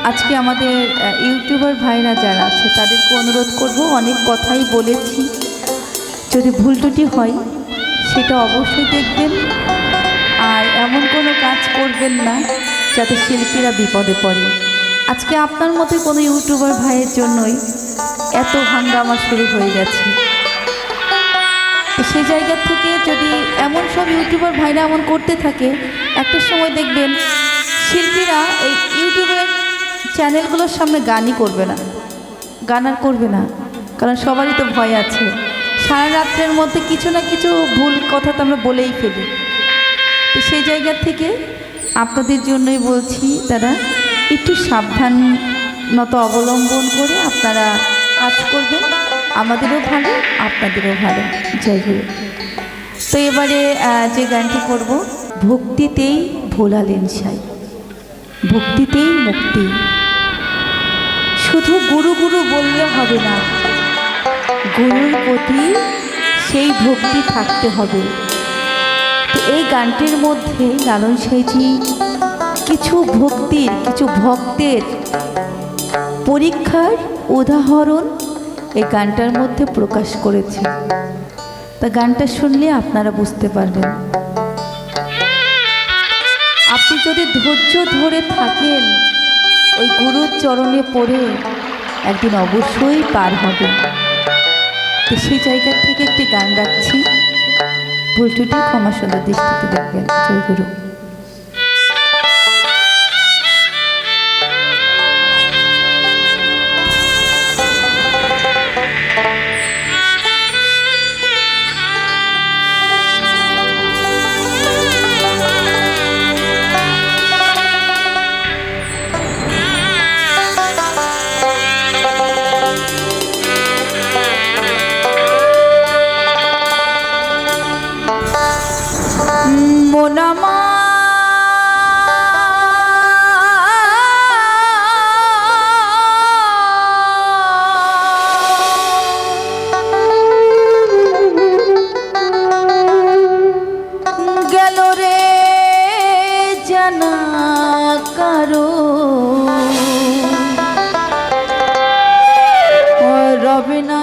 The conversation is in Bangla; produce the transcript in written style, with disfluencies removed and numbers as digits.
আজকে আমাদের ইউটিউবার ভাইরা যারা আছে তাদেরকে অনুরোধ করব, অনেক কথাই বলেছি, যদি ভুল ত্রুটি হয় সেটা অবশ্যই দেখবেন। আর এমন কোনো কাজ করবেন না যাতে শিল্পীরা বিপদে পড়ে। আজকে আপনার মতো কোনো ইউটিউবার ভাইয়ের জন্যই এত হাঙ্গামা শুরু হয়ে গেছে। তো সেই জায়গা থেকে যদি এমন সব ইউটিউবার ভাইরা এমন করতে থাকে, একটা সময় দেখবেন শিল্পীরা এই ইউটিউবের চ্যানেলগুলোর সামনে গানই করবে না, গান আর করবে না, কারণ সবারই তো ভয় আছে। সারা রাত্রের মধ্যে কিছু না কিছু ভুল কথা তো আমরা বলেই ফেলি। তো সেই জায়গা থেকে আপনাদের জন্যই বলছি, তারা একটু সাবধানতা অবলম্বন করে আপনারা কাজ করবেন, আমাদেরও ভালো আপনাদেরও ভালো। জয় গুরু। তো এবারে যে গানটি করব, ভক্তিতেই ভোলালেন সাই, ভক্তিতেই মুক্তি। শুধু গুরু গুরু বললে হবে না, গুরুর প্রতি সেই ভক্তি থাকতে হবে। তো এই গানটির মধ্যে লালন সাঁইজি কিছু ভক্তির, কিছু ভক্তের পরীক্ষার উদাহরণ এই গানটার মধ্যে প্রকাশ করেছে। তা গানটা শুনলে আপনারা বুঝতে পারবেন। আপনি যদি ধৈর্য ধরে থাকেন, ওই গুরুর চরণে পড়ে একদিন অবশ্যই পার হবেন। তো সেই জায়গা থেকে একটি গান রাখছি, ভুল ত্রুটি ক্ষমা সুন্দর দৃষ্টিতে দেখবেন। জয় গুরু। মোনামা গেল রে জানা কারো, রবে না